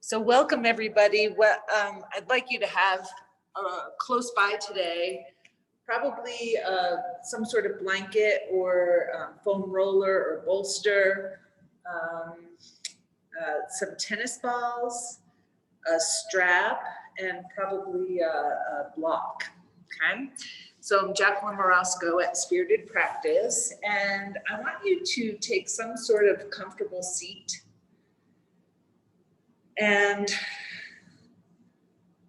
So welcome everybody. I'd like you to have close by today, probably some sort of blanket or foam roller or bolster, some tennis balls, a strap, and probably a block, okay? So I'm Jacqueline Morosco at Spirited Practice, and I want you to take some sort of comfortable seat and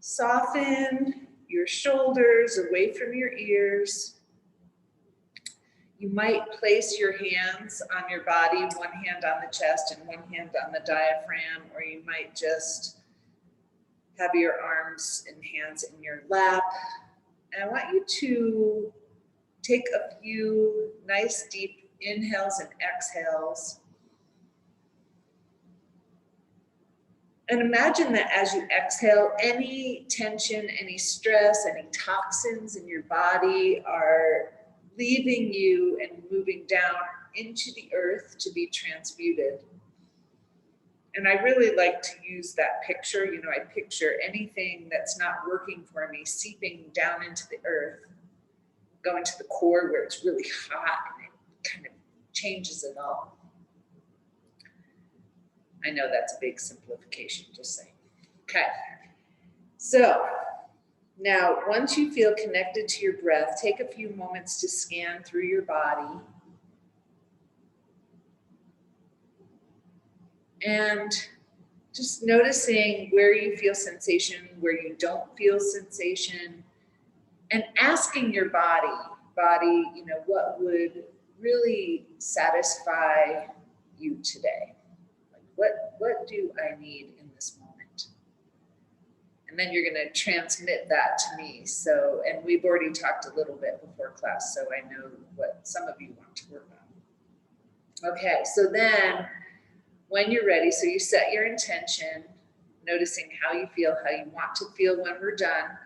soften your shoulders away from your ears. You might place your hands on your body, one hand on the chest and one hand on the diaphragm, or you might just have your arms and hands in your lap. And I want you to take a few nice deep inhales and exhales. And imagine that as you exhale, any tension, any stress, any toxins in your body are leaving you and moving down into the earth to be transmuted. And I really like to use that picture. You know, I picture anything that's not working for me seeping down into the earth, going to the core where it's really hot and it kind of changes it all. I know that's a big simplification, just saying. Okay, so now once you feel connected to your breath, take a few moments to scan through your body. And just noticing where you feel sensation, where you don't feel sensation, and asking your body, you know, what would really satisfy you today? What do I need in this moment? And then you're going to transmit that to me. So, and we've already talked a little bit before class, so I know what some of you want to work on. Okay, so then when you're ready, so you set your intention, noticing how you feel, how you want to feel when we're done,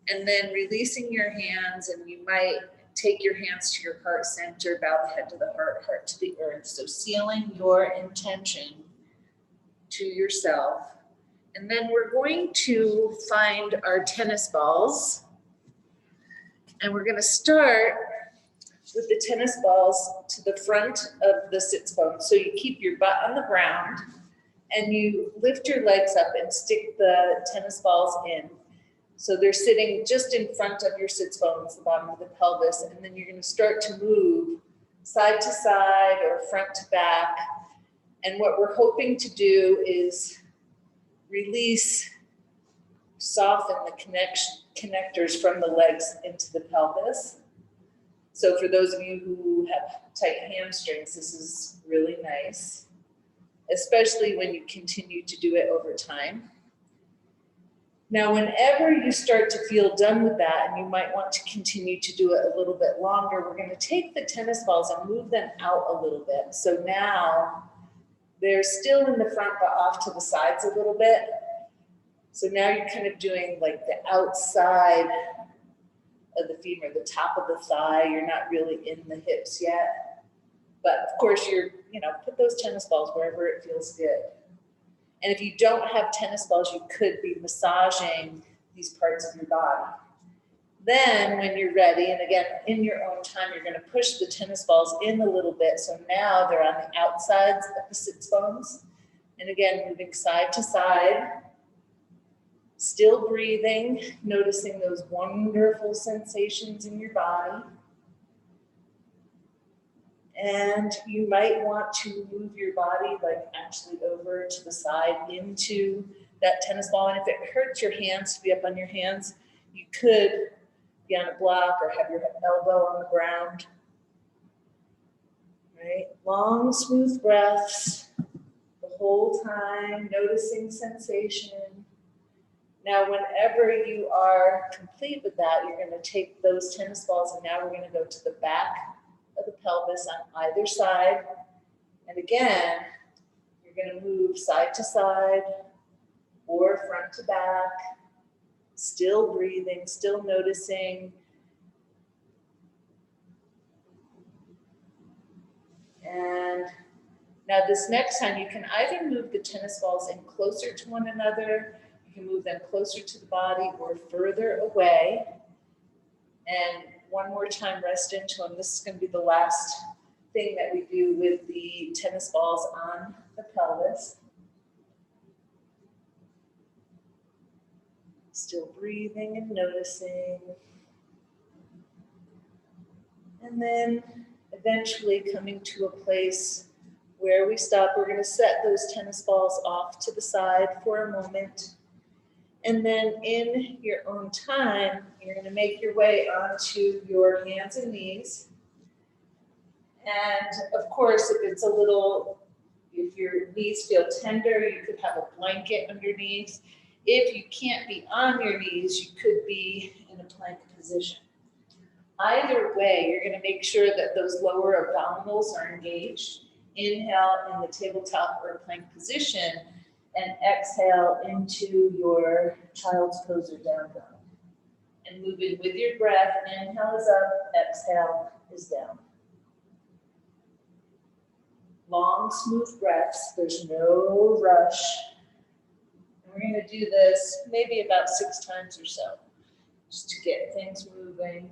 and then releasing your hands, and you might take your hands to your heart center, bow the head to the heart, heart to the earth. So sealing your intention to yourself. And then we're going to find our tennis balls, and we're going to start with the tennis balls to the front of the sits bone. So you keep your butt on the ground and you lift your legs up and stick the tennis balls in. So they're sitting just in front of your sits bones, the bottom of the pelvis, and then you're going to start to move side to side or front to back. And what we're hoping to do is release, soften the connectors from the legs into the pelvis. So for those of you who have tight hamstrings, this is really nice, especially when you continue to do it over time. Now, whenever you start to feel done with that, and you might want to continue to do it a little bit longer, we're going to take the tennis balls and move them out a little bit. So now they're still in the front, but off to the sides a little bit. So now you're kind of doing like the outside of the femur, the top of the thigh. You're not really in the hips yet. But of course, put those tennis balls wherever it feels good. And if you don't have tennis balls, you could be massaging these parts of your body. Then when you're ready, and again, in your own time, you're going to push the tennis balls in a little bit. So now they're on the outsides of the sits bones. And again, moving side to side, still breathing, noticing those wonderful sensations in your body. And you might want to move your body like actually over to the side into that tennis ball. And if it hurts your hands to be up on your hands, you could be on a block or have your elbow on the ground. Right? Long, smooth breaths the whole time, noticing sensation. Now, whenever you are complete with that, you're going to take those tennis balls, and now we're going to go to the back of the pelvis on either side. And again, you're going to move side to side or front to back. Still breathing, still noticing. And Now this next time, you can either move the tennis balls in closer to one another, you can move them closer to the body or further away. And one more time, rest into them. This is going to be the last thing that we do with the tennis balls on the pelvis. Still breathing and noticing. And then eventually coming to a place where we stop. We're going to set those tennis balls off to the side for a moment. And then in your own time, you're going to make your way onto your hands and knees. And of course, if your knees feel tender, you could have a blanket underneath. If you can't be on your knees, you could be in a plank position. Either way, you're going to make sure that those lower abdominals are engaged. Inhale in the tabletop or plank position, and exhale into your child's pose or down dog. And moving with your breath, inhale is up, exhale is down. Long, smooth breaths, there's no rush. And we're going to do this maybe about 6 times or so, just to get things moving.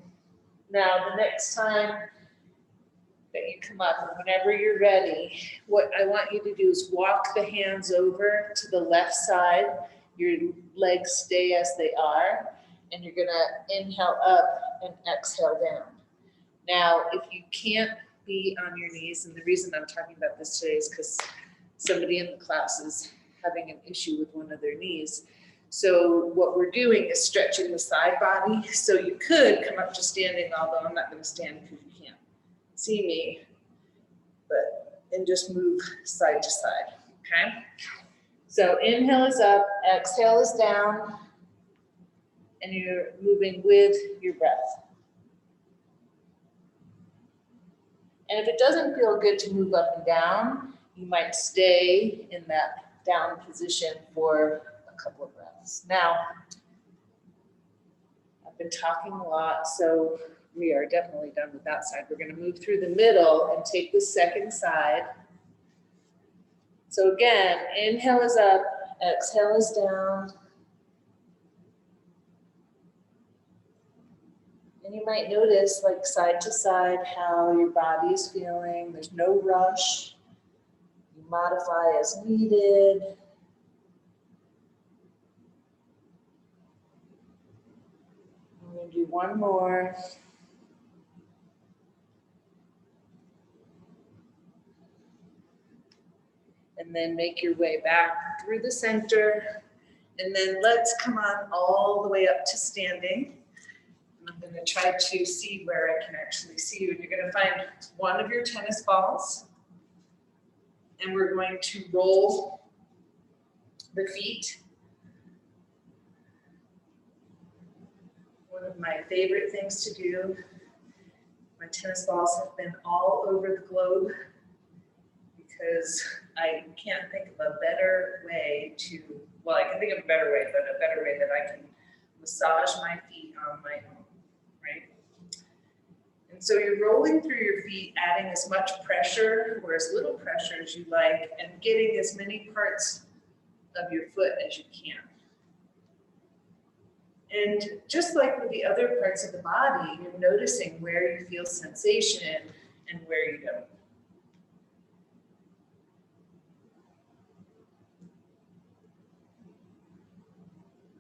Now, the next time that you come up, and whenever you're ready, what I want you to do is walk the hands over to the left side. Your legs stay as they are, and you're going to inhale up and exhale down. Now, if you can't be on your knees, and the reason I'm talking about this today is because somebody in the class is having an issue with one of their knees. So what we're doing is stretching the side body. So you could come up to standing, although I'm not going to stand because you can't see me, and just move side to side, okay? So inhale is up, exhale is down, and you're moving with your breath. And if it doesn't feel good to move up and down, you might stay in that down position for a couple of breaths. Now, I've been talking a lot, so we are definitely done with that side. We're going to move through the middle and take the second side. So again, inhale is up, exhale is down. And you might notice, like side to side, how your body is feeling. There's no rush. You modify as needed. I'm going to do one more. And then make your way back through the center. And then let's come on all the way up to standing. And I'm going to try to see where I can actually see you. And you're going to find one of your tennis balls. And we're going to roll the feet. One of my favorite things to do. My tennis balls have been all over the globe because I can't think of a better way to, well, I can think of a better way, but a better way that I can massage my feet on my own, right? And so you're rolling through your feet, adding as much pressure or as little pressure as you like, and getting as many parts of your foot as you can. And just like with the other parts of the body, you're noticing where you feel sensation and where you don't.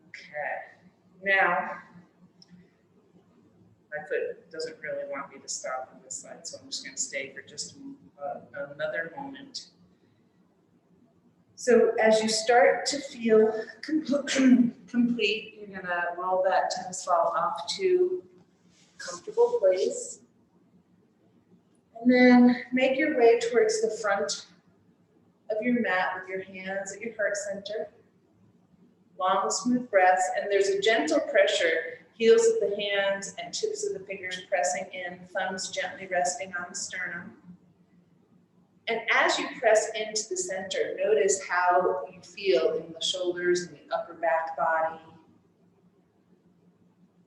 Okay, now, my foot doesn't really want me to stop on this side, so I'm just going to stay for just another moment. So as you start to feel complete, you're going to roll that tennis ball off to a comfortable place. And then make your way towards the front of your mat with your hands at your heart center. Long, smooth breaths, and there's a gentle pressure, heels of the hands and tips of the fingers pressing in, thumbs gently resting on the sternum. And as you press into the center, notice how you feel in the shoulders and the upper back body.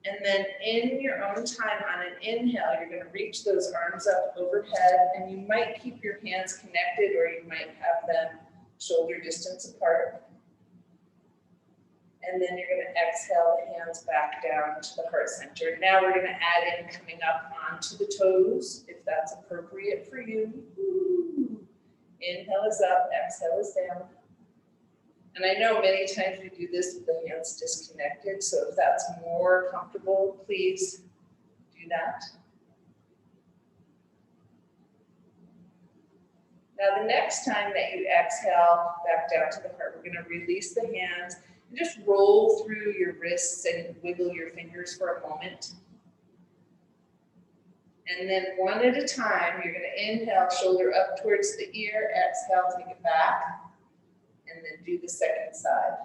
And then in your own time, on an inhale, you're going to reach those arms up overhead, and you might keep your hands connected, or you might have them shoulder distance apart. And then you're going to exhale the hands back down to the heart center. Now we're going to add in coming up onto the toes, if that's appropriate for you. Inhale is up, exhale is down. And I know many times we do this with the hands disconnected, so if that's more comfortable, please do that. Now the next time that you exhale back down to the heart, we're going to release the hands and just roll through your wrists and wiggle your fingers for a moment. And then one at a time, you're going to inhale, shoulder up towards the ear, exhale, take it back, and then do the second side.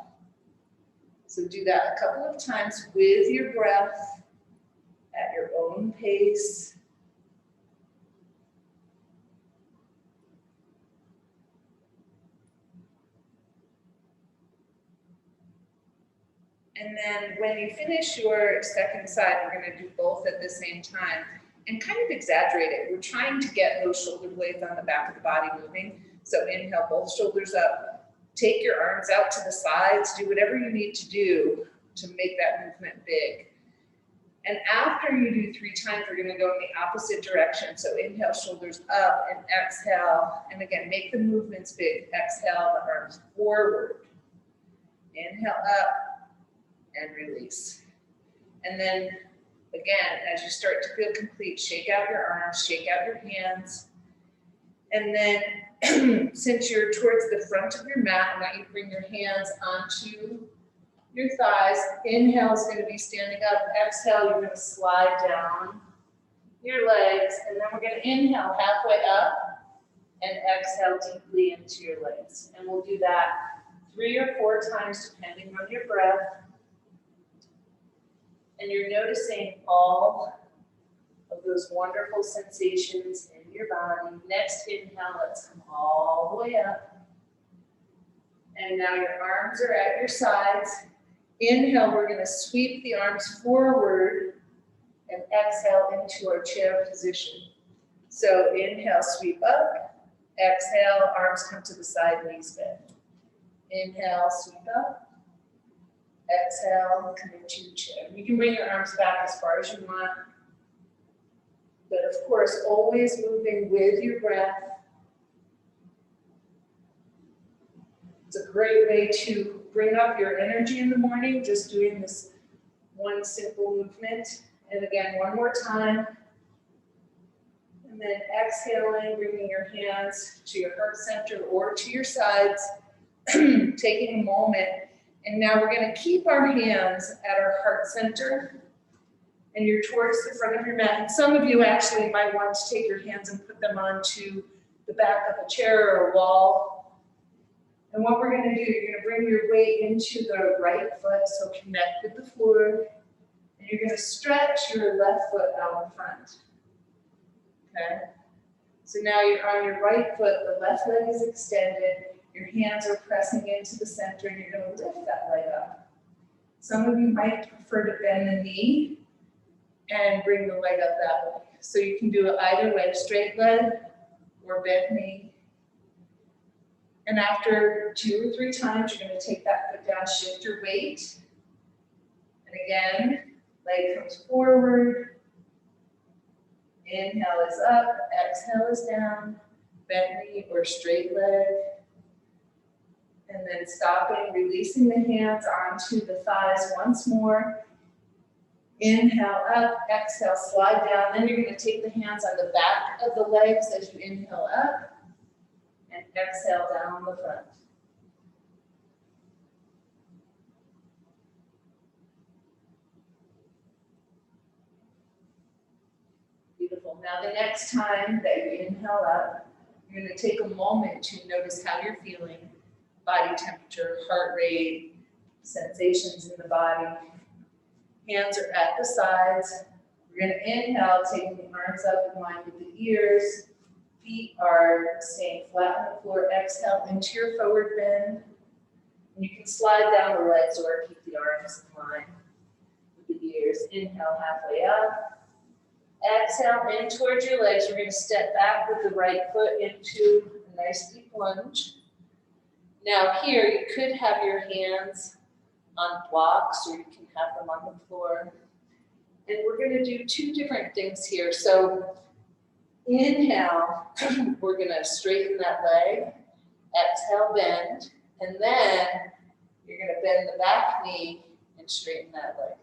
So do that a couple of times with your breath at your own pace. And then when you finish your second side, we're going to do both at the same time and kind of exaggerate it. We're trying to get those shoulder blades on the back of the body moving. So inhale, both shoulders up. Take your arms out to the sides. Do whatever you need to do to make that movement big. And after you do 3 times, we're going to go in the opposite direction. So inhale, shoulders up, and exhale. And again, make the movements big. Exhale, the arms forward. Inhale up and release. And then again, as you start to feel complete, shake out your arms, shake out your hands. And then since you're towards the front of your mat, I want you to bring your hands onto your thighs. Inhale is going to be standing up. Exhale, you're going to slide down your legs. And then we're going to inhale halfway up and exhale deeply into your legs. And we'll do that 3 or 4 times depending on your breath. And you're noticing all of those wonderful sensations in your body. Next inhale, let's come all the way up. And now your arms are at your sides. Inhale, we're going to sweep the arms forward and exhale into our chair position. So inhale, sweep up. Exhale, arms come to the side, knees bend. Inhale, sweep up. Exhale, come into the chair. You can bring your arms back as far as you want. But of course, always moving with your breath. It's a great way to bring up your energy in the morning, just doing this one simple movement. And again, one more time. And then exhaling, bringing your hands to your heart center or to your sides, taking a moment. And now we're going to keep our hands at our heart center. And you're towards the front of your mat. And some of you actually might want to take your hands and put them onto the back of a chair or a wall. And what we're going to do, you're going to bring your weight into the right foot, so connect with the floor. And you're going to stretch your left foot out in front. Okay? So now you're on your right foot, the left leg is extended. Your hands are pressing into the center, and you're going to lift that leg up. Some of you might prefer to bend the knee and bring the leg up that way. So you can do it either way, straight leg or bent knee. And after 2 or 3 times, you're going to take that foot down, shift your weight. And again, leg comes forward. Inhale is up, exhale is down, bent knee or straight leg. And then stopping, releasing the hands onto the thighs once more. Inhale up, exhale, slide down. Then you're going to take the hands on the back of the legs as you inhale up and exhale down the front. Beautiful. Now the next time that you inhale up, you're going to take a moment to notice how you're feeling. Body temperature, heart rate, sensations in the body. Hands are at the sides. We're going to inhale, taking the arms up in line with the ears. Feet are staying flat on the floor. Exhale into your forward bend. And you can slide down the legs or keep the arms in line with the ears. Inhale, halfway up. Exhale, in towards your legs. We're going to step back with the right foot into a nice deep lunge. Now here, you could have your hands on blocks or you can have them on the floor. And we're going to do two different things here. So inhale, we're going to straighten that leg. Exhale, bend. And then you're going to bend the back knee and straighten that leg.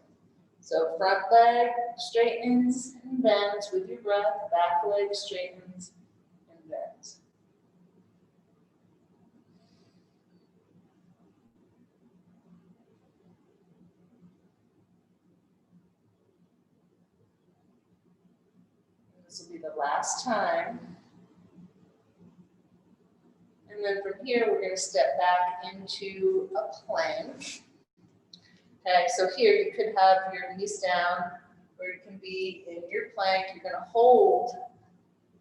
So front leg straightens and bends with your breath. Back leg straightens and bends. This will be the last time. And then from here, we're going to step back into a plank. Okay, so here you could have your knees down, or you can be in your plank. You're going to hold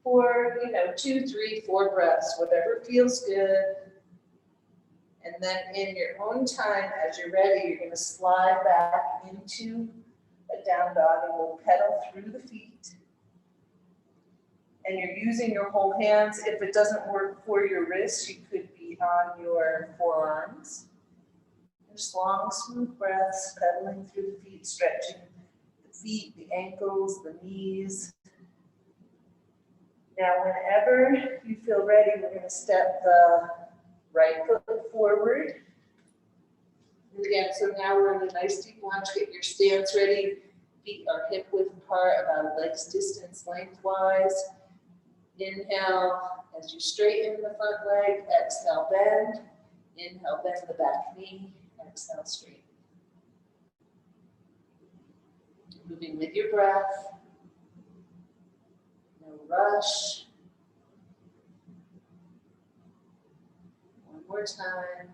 for, 2, 3, 4 breaths, whatever feels good. And then in your own time, as you're ready, you're going to slide back into a down dog and we'll pedal through the feet. And you're using your whole hands. If it doesn't work for your wrists, you could be on your forearms. Just long, smooth breaths, pedaling through the feet, stretching the feet, the ankles, the knees. Now, whenever you feel ready, we're going to step the right foot forward. And again, so now we're in a nice deep lunge. Get your stance ready. Feet are hip width apart, about a leg's distance lengthwise. Inhale as you straighten the front leg. Exhale, bend. Inhale, bend the back knee. Exhale, straighten. Moving with your breath. No rush. One more time.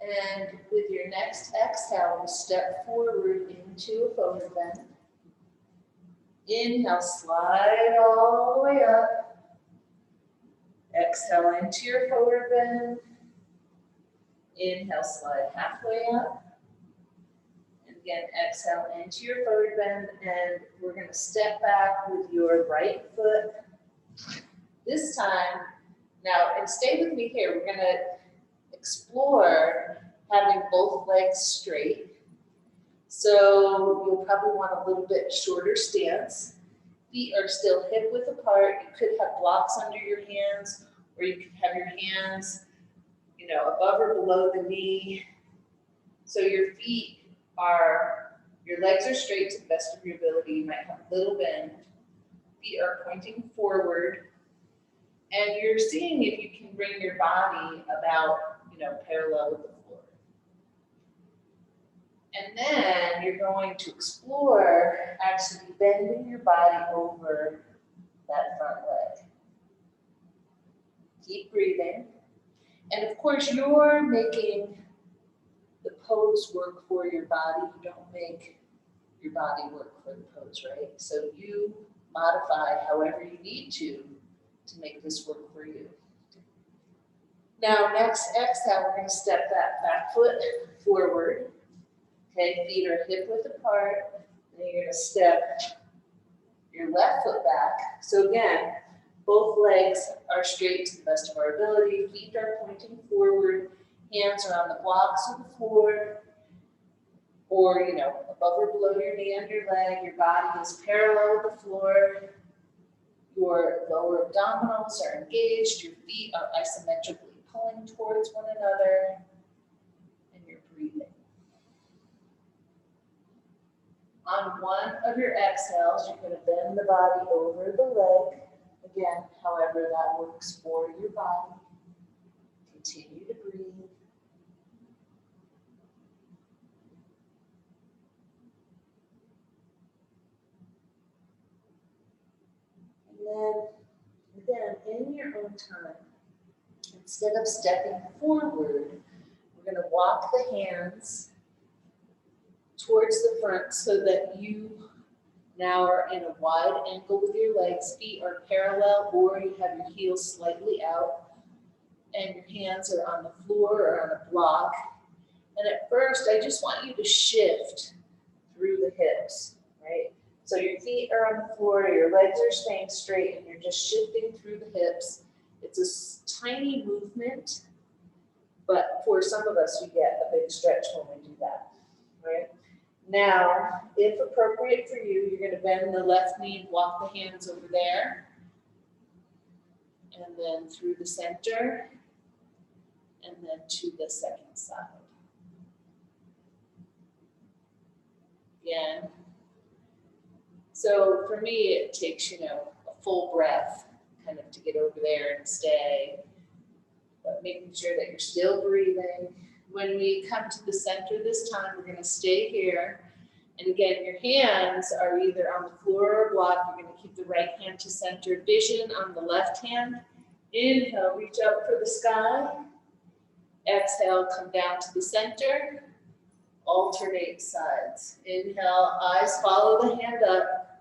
And with your next exhale, we'll step forward into a forward bend. Inhale, slide all the way up. Exhale into your forward bend. Inhale, slide halfway up. And again, exhale into your forward bend. And we're going to step back with your right foot. This time, now, and stay with me here, we're going to explore having both legs straight. So you'll probably want a little bit shorter stance. Feet are still hip width apart. You could have blocks under your hands, or you could have your hands, above or below the knee. So your legs are straight to the best of your ability. You might have a little bend. Feet are pointing forward. And you're seeing if you can bring your body about, parallel with the floor. And then you're going to explore actually bending your body over that front leg. Keep breathing. And of course, you're making the pose work for your body. You don't make your body work for the pose, right? So you modify however you need to make this work for you. Now, next exhale, we're going to step that back foot forward. Okay, feet are hip width apart. And you're going to step your left foot back. So again, both legs are straight to the best of our ability. Feet are pointing forward. Hands are on the blocks of the floor. Or, above or below your knee and your leg. Your body is parallel with the floor. Your lower abdominals are engaged. Your feet are isometrically pulling towards one another. And you're breathing. On one of your exhales, you're going to bend the body over the leg. Again, however that works for your body. Continue to breathe. And then, again, in your own time, instead of stepping forward, we're going to walk the hands towards the front so that you now are in a wide ankle with your legs. Feet are parallel, or you have your heels slightly out, and your hands are on the floor or on a block. And at first, I just want you to shift through the hips, right? So your feet are on the floor, your legs are staying straight, and you're just shifting through the hips. It's a tiny movement, but for some of us, we get a big stretch when we do that, right? Now, if appropriate for you, you're going to bend the left knee and walk the hands over there, and then through the center, and then to the second side. Again. So for me, it takes, a full breath kind of to get over there and stay, but making sure that you're still breathing. When we come to the center this time, we're going to stay here. And again, your hands are either on the floor or block. You're going to keep the right hand to center. Vision on the left hand. Inhale, reach up for the sky. Exhale, come down to the center. Alternate sides. Inhale, eyes follow the hand up.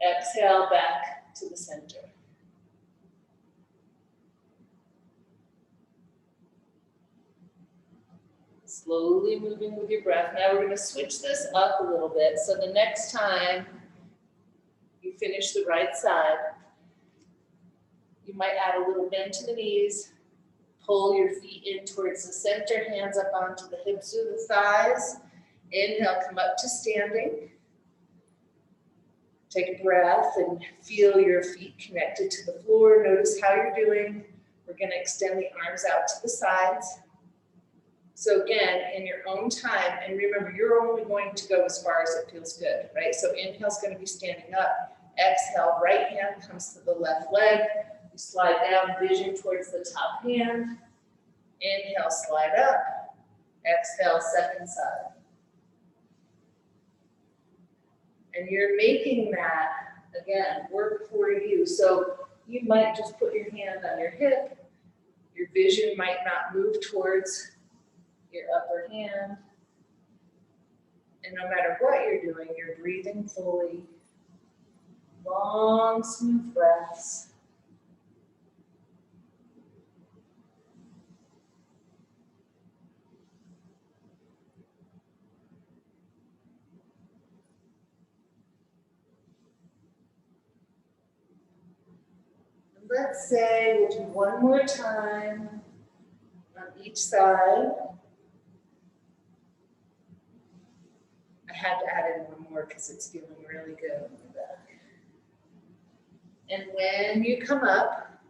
Exhale, back to the center. Slowly moving with your breath. Now we're going to switch this up a little bit. So the next time you finish the right side, you might add a little bend to the knees. Pull your feet in towards the center, hands up onto the hips or the thighs. Inhale, come up to standing. Take a breath and feel your feet connected to the floor. Notice how you're doing. We're going to extend the arms out to the sides. So again, in your own time, and remember, you're only going to go as far as it feels good, right? So inhale's going to be standing up. Exhale, right hand comes to the left leg. You slide down, vision towards the top hand. Inhale, slide up. Exhale, second side. And you're making that, again, work for you. So you might just put your hand on your hip. Your vision might not move towards your upper hand. And no matter what you're doing, you're breathing fully. Long, smooth breaths. Let's say we'll do one more time on each side. I had to add in one more because it's feeling really good on the back. And when you come up,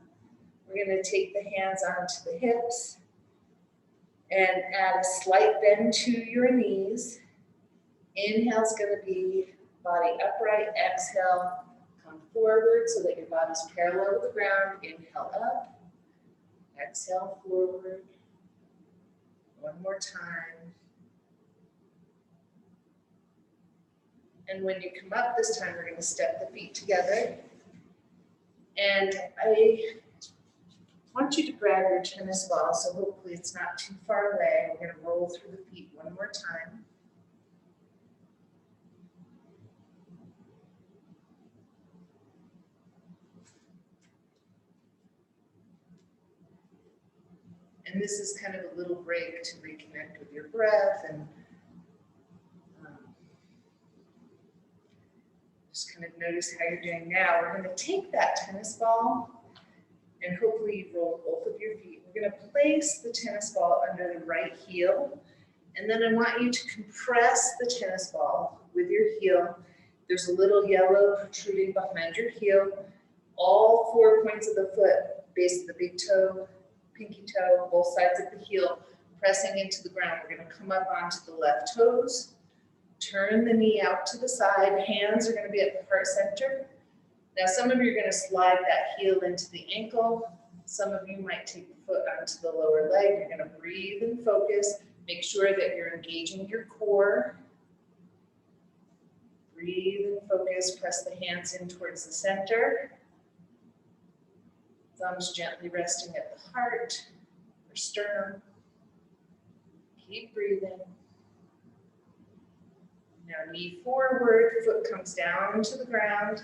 we're going to take the hands onto the hips and add a slight bend to your knees. Inhale is going to be body upright. Exhale, come forward so that your body's parallel with the ground. Inhale up. Exhale forward. One more time. And when you come up this time, we're going to step the feet together. And I want you to grab your tennis ball, so hopefully it's not too far away. We're going to roll through the feet one more time. And this is kind of a little break to reconnect with your breath and just kind of notice how you're doing now. We're going to take that tennis ball and hopefully you roll both of your feet. We're going to place the tennis ball under the right heel. And then I want you to compress the tennis ball with your heel. There's a little yellow protruding behind your heel. All 4 points of the foot, base of the big toe, pinky toe, both sides of the heel, pressing into the ground. We're going to come up onto the left toes. Turn the knee out to the side. Hands are going to be at the heart center. Now, some of you are going to slide that heel into the ankle. Some of you might take the foot onto the lower leg. You're going to breathe and focus. Make sure that you're engaging your core. Breathe and focus. Press the hands in towards the center. Thumbs gently resting at the heart or sternum. Keep breathing. Now knee forward, foot comes down to the ground,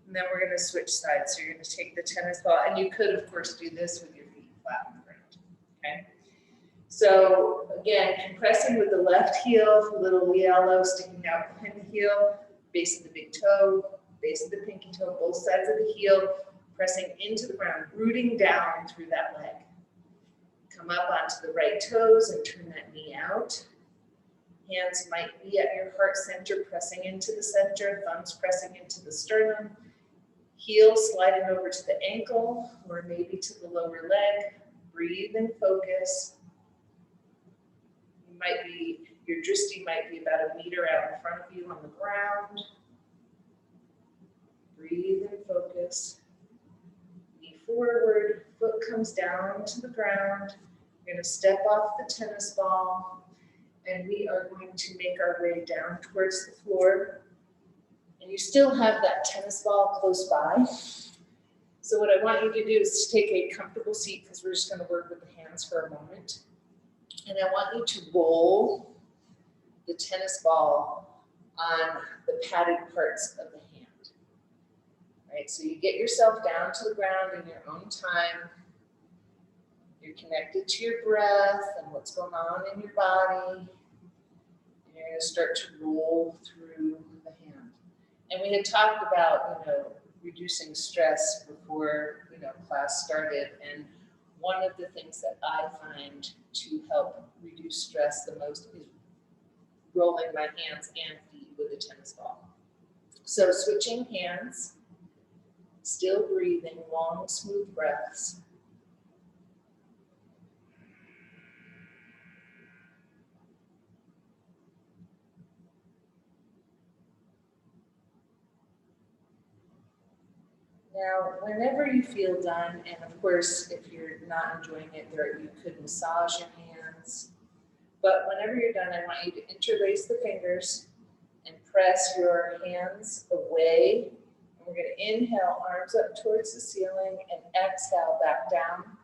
and then we're going to switch sides. So you're going to take the tennis ball, and you could, of course, do this with your feet flat on the ground. Okay? So again, compressing with the left heel, little yellow sticking out behind the heel, base of the big toe, base of the pinky toe, both sides of the heel, pressing into the ground, rooting down through that leg. Come up onto the right toes and turn that knee out. Hands might be at your heart center, pressing into the center, thumbs pressing into the sternum, heel sliding over to the ankle or maybe to the lower leg. Breathe and focus. Your drishti might be about a meter out in front of you on the ground. Breathe and focus. Knee forward, foot comes down to the ground. You're going to step off the tennis ball, and we are going to make our way down towards the floor. And you still have that tennis ball close by. So what I want you to do is take a comfortable seat, because we're just going to work with the hands for a moment. And I want you to roll the tennis ball on the padded parts of the hand. Right, so you get yourself down to the ground in your own time. You're connected to your breath and what's going on in your body. And you're going to start to roll through the hand. And we had talked about, reducing stress before, class started. And one of the things that I find to help reduce stress the most is rolling my hands and feet with a tennis ball. So switching hands, still breathing, long, smooth breaths. Now, whenever you feel done, and of course, if you're not enjoying it, you could massage your hands. But whenever you're done, I want you to interlace the fingers and press your hands away. And we're going to inhale, arms up towards the ceiling, and exhale back down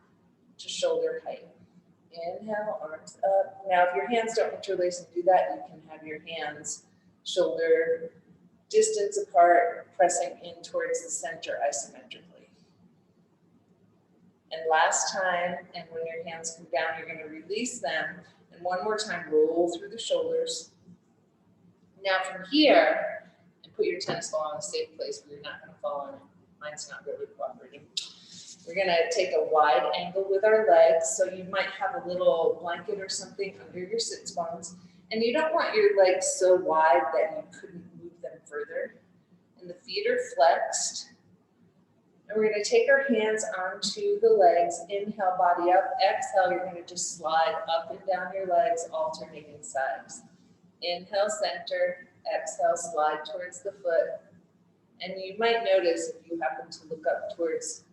to shoulder height. Inhale, arms up. Now, if your hands don't interlace and do that, you can have your hands shoulder distance apart, pressing in towards the center isometrically. And last time, and when your hands come down, you're going to release them. And one more time, roll through the shoulders. Now from here, and put your tennis ball in a safe place where you're not going to fall on it. Mine's not really cooperating. We're going to take a wide angle with our legs. So you might have a little blanket or something under your sits bones. And you don't want your legs so wide that you couldn't move them further. And the feet are flexed. And we're going to take our hands onto the legs. Inhale, body up. Exhale, you're going to just slide up and down your legs, alternating sides. Inhale, center. Exhale, slide towards the foot. And you might notice, if you happen to look up towards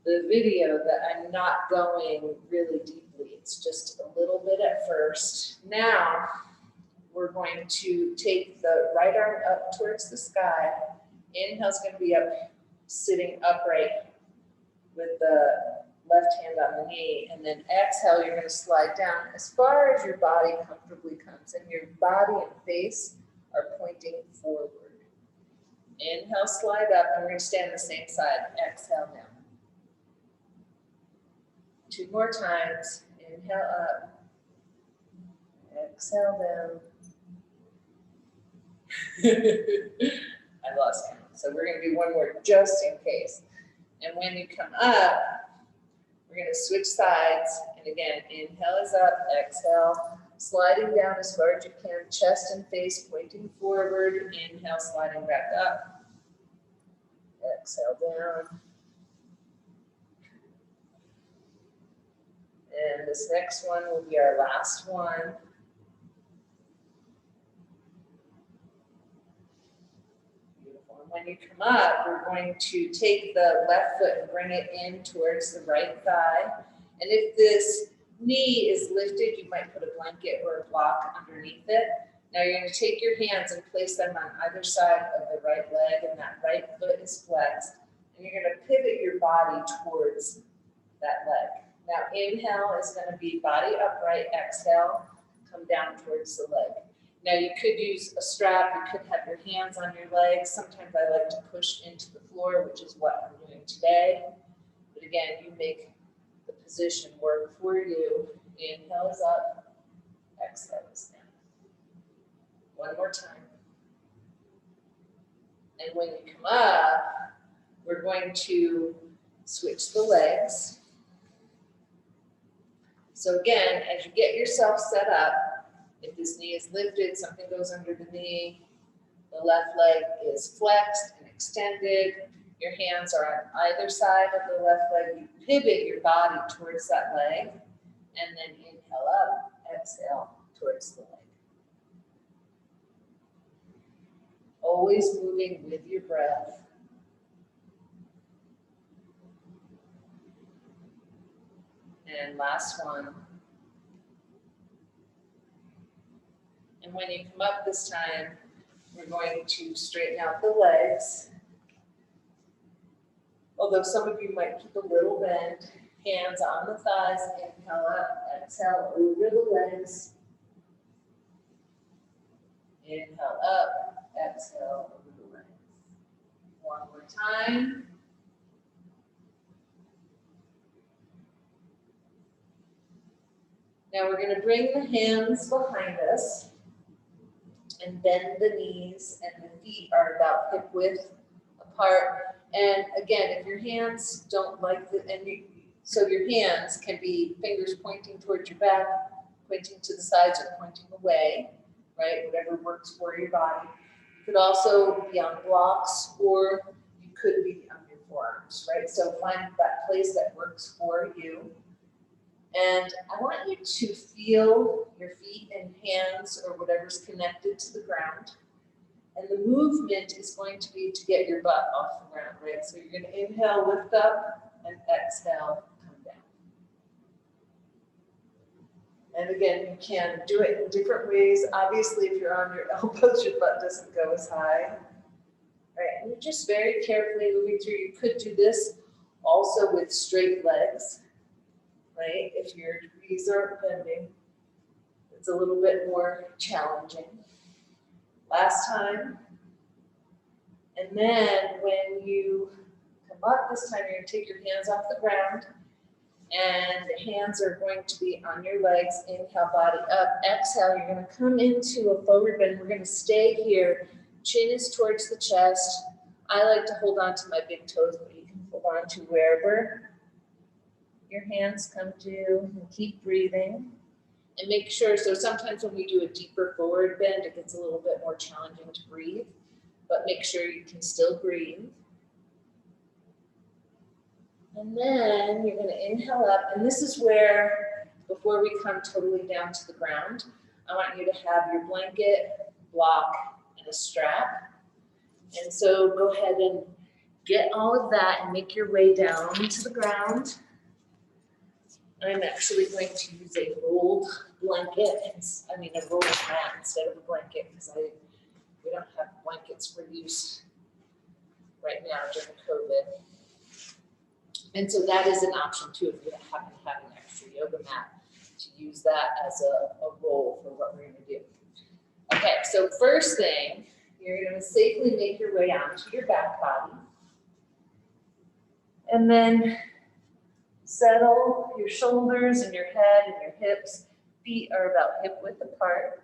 the video, that I'm not going really deeply. It's just a little bit at first. Now, we're going to take the right arm up towards the sky. Inhale's going to be up, sitting upright with the left hand on the knee. And then exhale, you're going to slide down as far as your body comfortably comes. And your body and face are pointing forward. Inhale, slide up, and we're going to stay on the same side. Exhale down. 2 more times. Inhale up. Exhale down. I lost count. So we're going to do one more just in case. And when you come up, we're going to switch sides. And again, inhale is up, exhale, sliding down as far as you can, chest and face pointing forward. Inhale, sliding back up. Exhale down. And this next one will be our last one. Beautiful. And when you come up, we're going to take the left foot and bring it in towards the right thigh. And if this knee is lifted, you might put a blanket or a block underneath it. Now you're going to take your hands and place them on either side of the right leg, and that right foot is flexed. And you're going to pivot your body towards that leg. Now inhale is going to be body upright, exhale, come down towards the leg. Now you could use a strap, you could have your hands on your legs. Sometimes I like to push into the floor, which is what I'm doing today. But again, you make the position work for you. Inhale is up, exhale is down. One more time. And when you come up, we're going to switch the legs. So again, as you get yourself set up, if this knee is lifted, something goes under the knee, the left leg is flexed and extended, your hands are on either side of the left leg, you pivot your body towards that leg, and then inhale up, exhale towards the leg. Always moving with your breath. And last one. And when you come up this time, we're going to straighten out the legs. Although some of you might keep a little bend. Hands on the thighs, inhale up, exhale over the legs. Inhale up, exhale over the legs. One more time. Now we're going to bring the hands behind us and bend the knees, and the feet are about hip width apart. And again, if your hands don't like the, so your hands can be fingers pointing towards your back, pointing to the sides, or pointing away, right? Whatever works for your body. You could also be on blocks, or you could be on your forearms, right? So find that place that works for you. And I want you to feel your feet and hands or whatever's connected to the ground. And the movement is going to be to get your butt off the ground, right? So you're going to inhale, lift up, and exhale, come down. And again, you can do it in different ways. Obviously, if you're on your elbows, your butt doesn't go as high. Right? And you're just very carefully moving through. You could do this also with straight legs. Right? If your knees aren't bending, it's a little bit more challenging. Last time. And then when you come up this time, you're going to take your hands off the ground, and the hands are going to be on your legs. Inhale, body up. Exhale, you're going to come into a forward bend. We're going to stay here. Chin is towards the chest. I like to hold on to my big toes, but you can hold on to wherever your hands come to, and keep breathing. And make sure, so sometimes when we do a deeper forward bend, it gets a little bit more challenging to breathe, but make sure you can still breathe. And then you're going to inhale up, and this is where, before we come totally down to the ground, I want you to have your blanket, block, and a strap. And so go ahead and get all of that and make your way down to the ground. I'm actually going to use a rolled blanket, a rolled mat instead of a blanket, because we don't have blankets for use right now during COVID. And so that is an option too, if you happen to have an extra yoga mat, to use that as a roll for what we're going to do. Okay, so first thing, you're going to safely make your way onto your back body. And then settle your shoulders and your head and your hips. Feet are about hip width apart.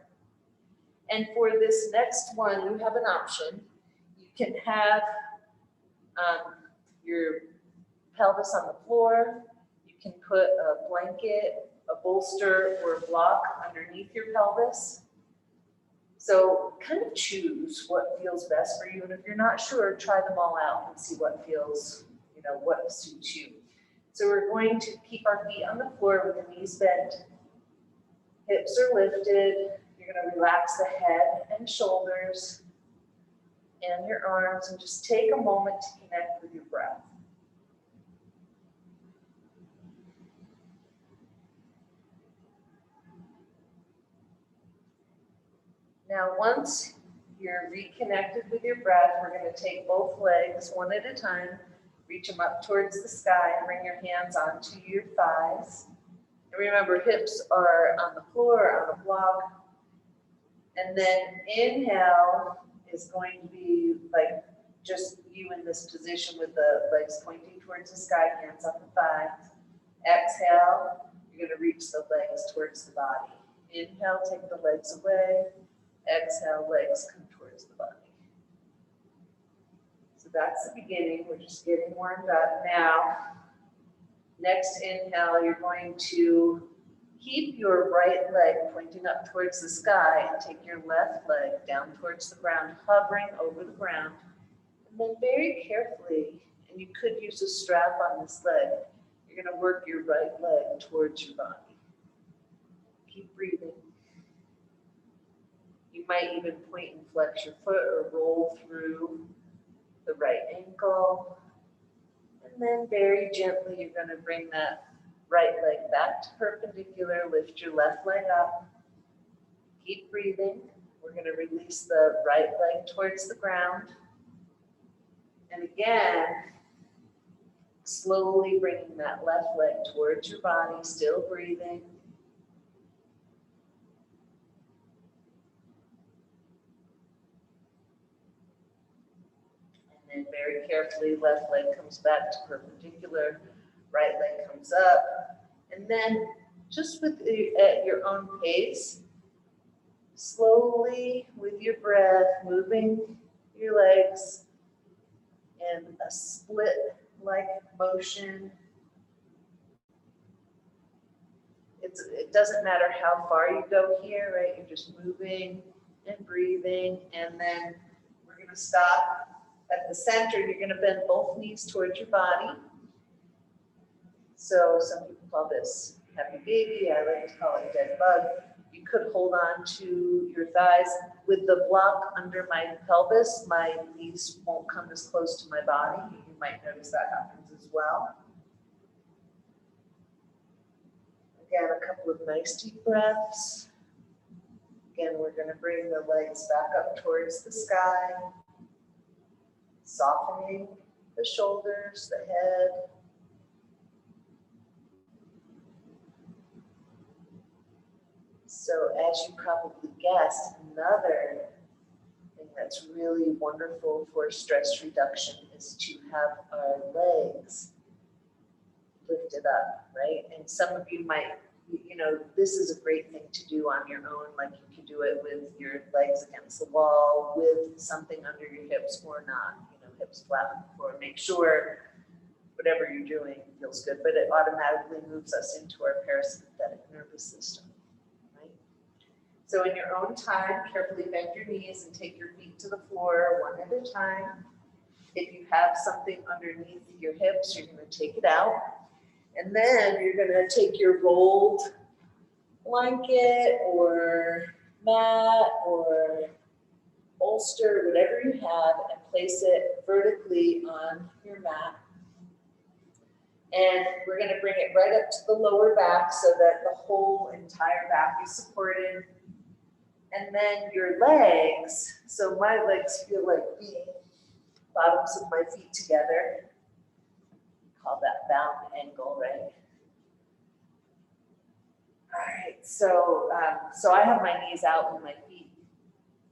And for this next one, you have an option. You can have your pelvis on the floor. You can put a blanket, a bolster, or a block underneath your pelvis. So kind of choose what feels best for you. And if you're not sure, try them all out and see what feels, what suits you. So we're going to keep our feet on the floor with the knees bent. Hips are lifted. You're going to relax the head and shoulders and your arms, and just take a moment to connect with your breath. Now, once you're reconnected with your breath, we're going to take both legs one at a time, reach them up towards the sky, and bring your hands onto your thighs. And remember, hips are on the floor, on a block. And then inhale is going to be like just you in this position with the legs pointing towards the sky, hands on the thighs. Exhale, You're going to reach the legs towards the body. Inhale, take the legs away. Exhale, legs come towards the body. So that's the beginning. We're just getting warmed up. Now, next inhale, you're going to keep your right leg pointing up towards the sky and take your left leg down towards the ground, hovering over the ground. And then very carefully, and you could use a strap on this leg, you're going to work your right leg towards your body. Keep breathing. You might even point and flex your foot or roll through the right ankle. And then very gently, you're going to bring that right leg back to perpendicular. Lift your left leg up. Keep breathing. We're going to release the right leg towards the ground. And again, slowly bringing that left leg towards your body, still breathing. And very carefully, left leg comes back to perpendicular, right leg comes up. And then just at your own pace, slowly with your breath, moving your legs in a split-like motion. It doesn't matter how far you go here, right? You're just moving and breathing, and then we're going to stop at the center. You're going to bend both knees towards your body. So some people call this happy baby. I like to call it dead bug. You could hold on to your thighs. With the block under my pelvis, my knees won't come as close to my body. You might notice that happens as well. Again, a couple of nice deep breaths. Again, we're going to bring the legs back up towards the sky, softening the shoulders, the head. So as you probably guessed, another thing that's really wonderful for stress reduction is to have our legs lifted up, right? And some of you might, this is a great thing to do on your own. Like you can do it with your legs against the wall, with something under your hips or not, hips flat on the floor. Make sure whatever you're doing feels good, but it automatically moves us into our parasympathetic nervous system, right? So in your own time, carefully bend your knees and take your feet to the floor one at a time. If you have something underneath your hips, you're going to take it out. And then you're going to take your rolled blanket or mat or bolster, whatever you have, and place it vertically on your mat. And we're going to bring it right up to the lower back so that the whole entire back is supported. And then your legs, so my legs feel like being bottoms of my feet together. Call that bound angle, right? All right, so I have my knees out and my feet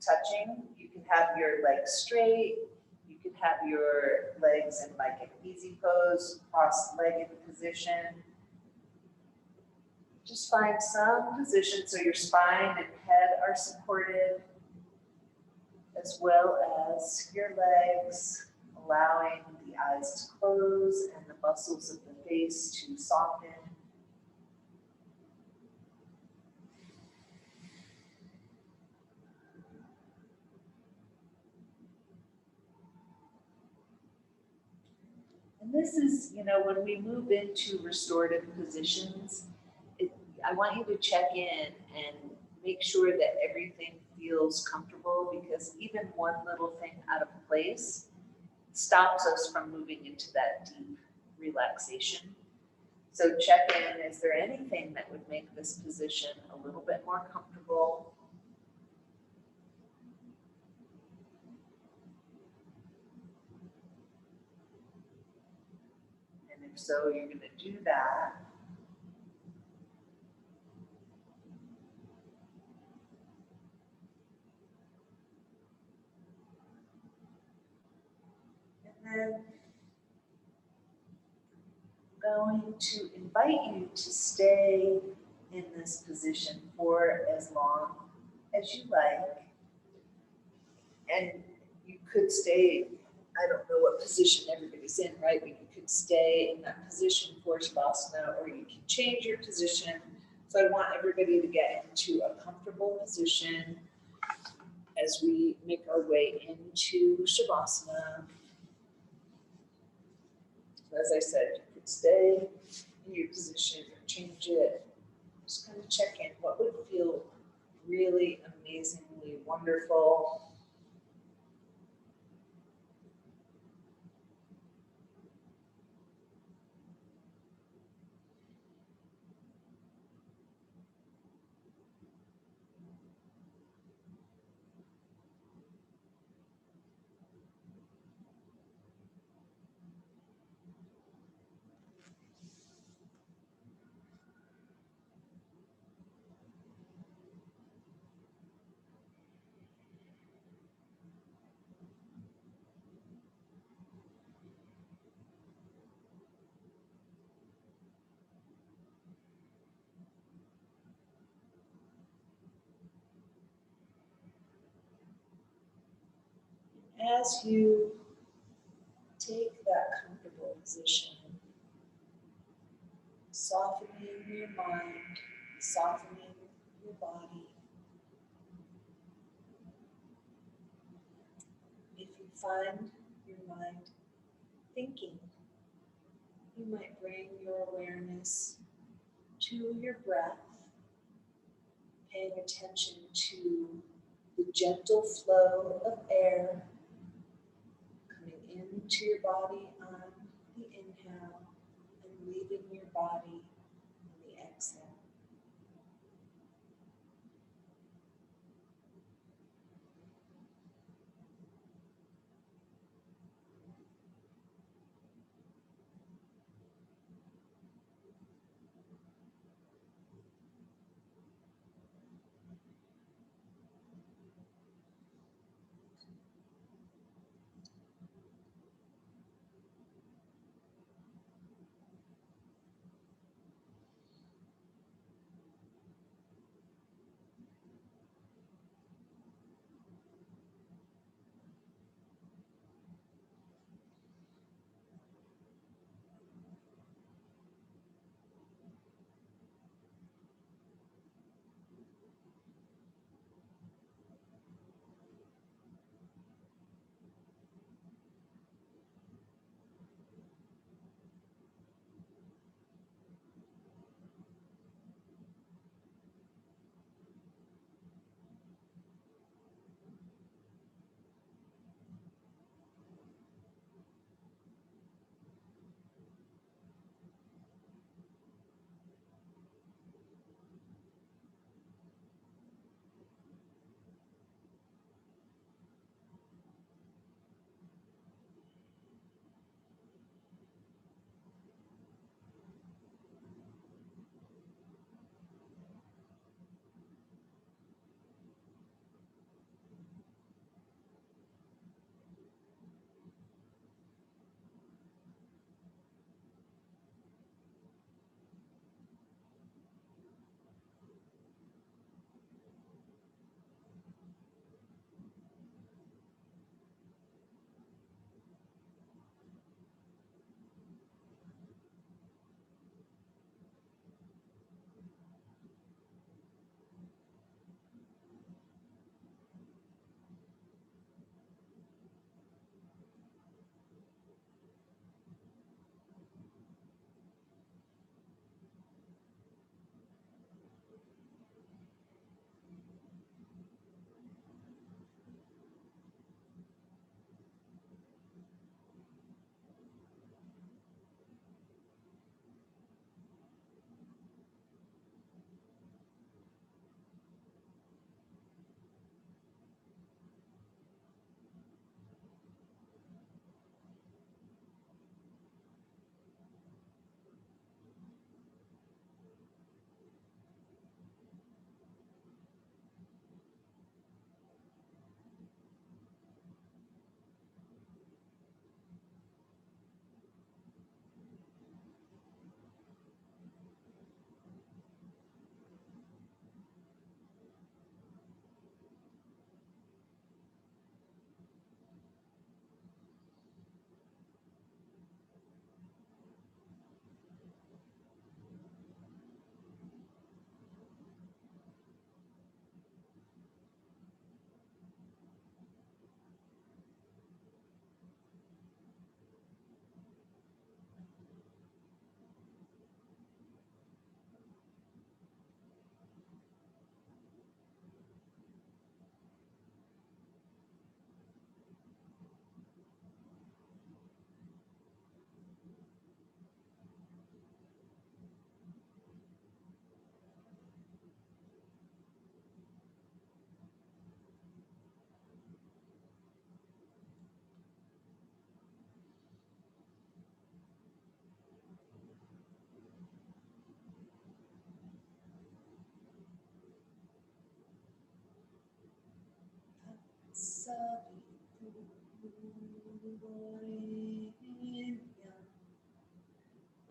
touching. You can have your legs straight. You can have your legs in like an easy pose, cross-legged position. Just find some position so your spine and head are supported, as well as your legs, allowing the eyes to close and the muscles of the face to soften. And this is, when we move into restorative positions, I want you to check in and make sure that everything feels comfortable, because even one little thing out of place stops us from moving into that deep relaxation. So check in, is there anything that would make this position a little bit more comfortable? And if so, you're going to do that. And then going to invite you to stay in this position for as long as you like. And you could stay, I don't know what position everybody's in, right? But you could stay in that position for Shavasana, or you can change your position. So I want everybody to get into a comfortable position as we make our way into Shavasana. So as I said, you could stay in your position or change it. Just kind of check in. What would feel really amazingly wonderful? As you take that comfortable position, softening your mind, softening your body. If you find your mind thinking, you might bring your awareness to your breath, paying attention to the gentle flow of air coming into your body on the inhale and leaving your body on the exhale.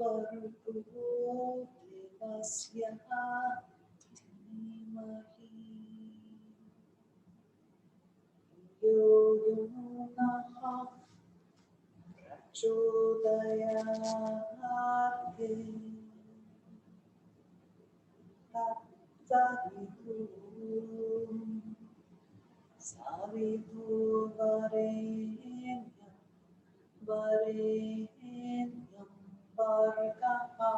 Bhargo devasya dhimahi yo yo naha prachodayate tatsaditu savitu varenyam varenyam bhargaha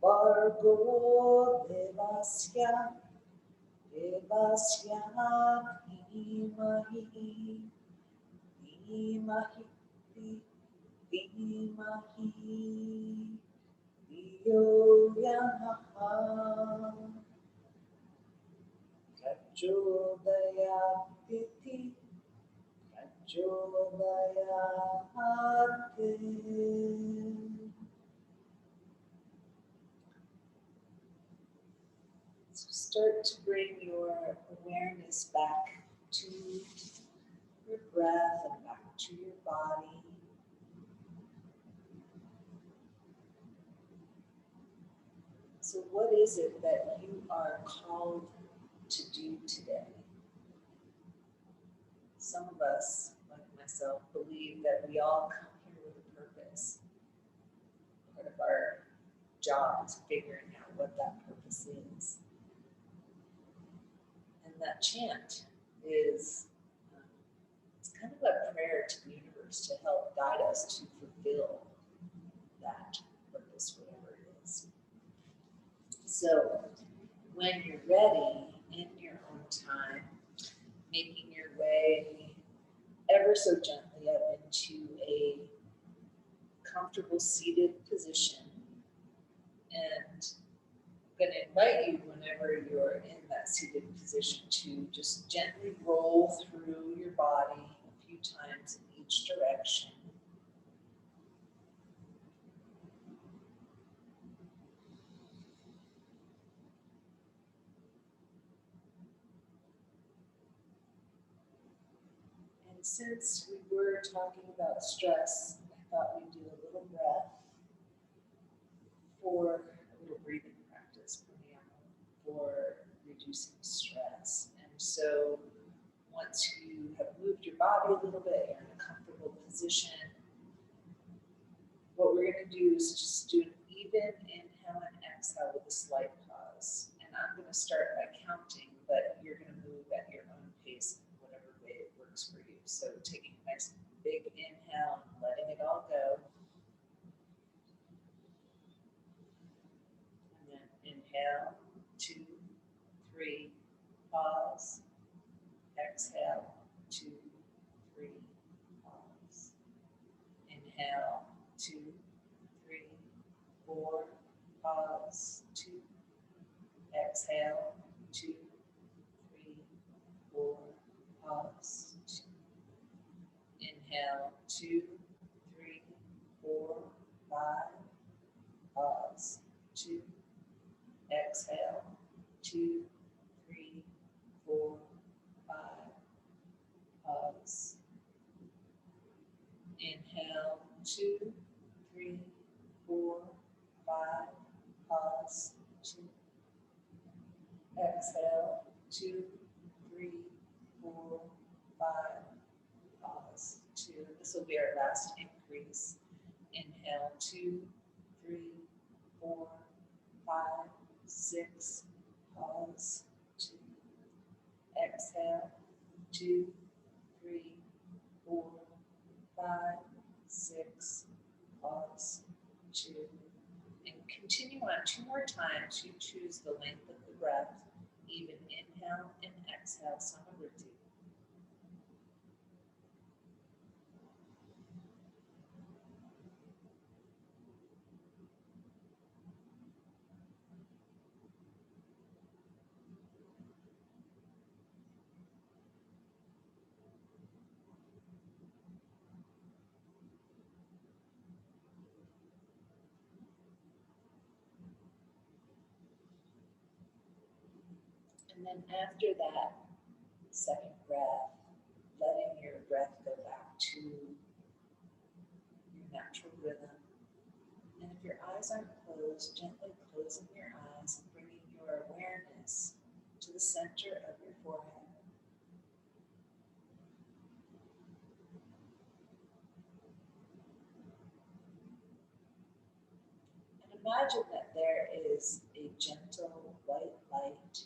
bhargo devasya devasya dhimahi dhimahi dhimahi dhiyo yanaha prachodayati prachodayate. So start to bring your awareness back to your breath and back to your body. So what is it that you are called to do today? Some of us, like myself, believe that we all come here with a purpose. Part of our job is figuring out what that purpose is. And that chant is it's kind of a prayer to the universe to help guide us to fulfill that purpose, whatever it is. So when you're ready, in your own time, making your way ever so gently up into a comfortable seated position. And I'm going to invite you, whenever you're in that seated position, to just gently roll through your body a few times in each direction. And since we were talking about stress, I thought we'd do a little breath for a little breathing practice for reducing stress. And so once you have moved your body a little bit, you're in a comfortable position, what we're going to do is just do an even inhale and exhale with a slight pause. And I'm going to start by counting, but you're going to move at your own pace, whatever way it works for you. So taking a nice big inhale and letting it all go. And then inhale, 2, 3, pause. Exhale, 2, 3, pause. Inhale, 2, 3, 4, pause, 2. Exhale, 2, 3, 4, pause, 2. Inhale, 2, 3, 4, 5, pause, 2. Exhale, 2, 3, 4, 5, pause. Inhale, 2, 3, 4, 5, pause, 2. Exhale, 2, 3, 4, 5, pause, 2. This will be our last increase. Inhale, 2, 3, 4, 5, 6, pause, 2. Exhale, 2, 3, 4, 5, 6, pause, 2. And continue on 2 more times. You choose the length of the breath, even inhale and exhale, vrtti. And then after that second breath, letting your breath go back to your natural rhythm. your eyes aren't closed, gently closing your eyes and bringing your awareness to the center of your forehead. And imagine that there is a gentle white light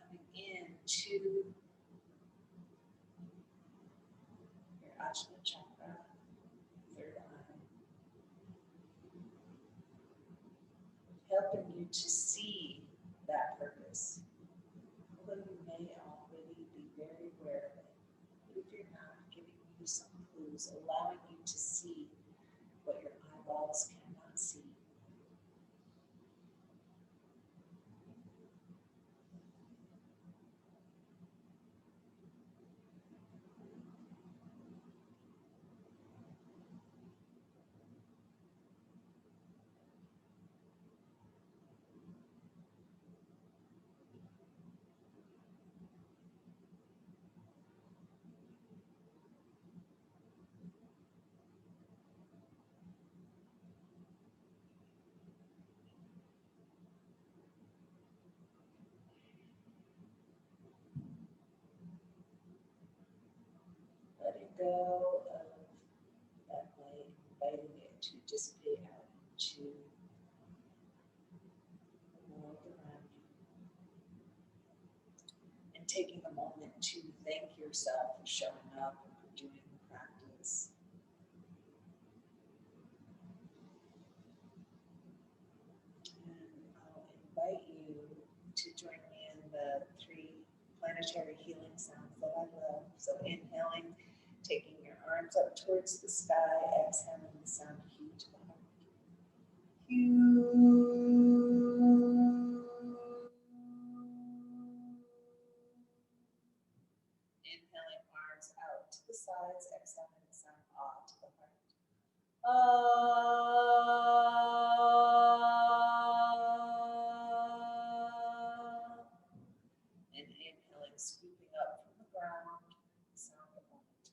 coming into your Ajna chakra, third eye, helping you to see that purpose. Although you may already be very aware of it, but if you're not, giving you some clues, allowing you to see what your eyeballs cannot see. Letting go of that light, inviting it to dissipate out into the world around you. And taking a moment to thank yourself for showing up and for doing the practice. And I'll invite you to join me in the 3 planetary healing sounds that I love. So inhaling, taking your arms up towards the sky, exhaling the sound Q to the heart. Inhaling, arms out to the sides, exhaling the sound ah to the heart. And inhaling, scooping up from the ground, the sound of vomit.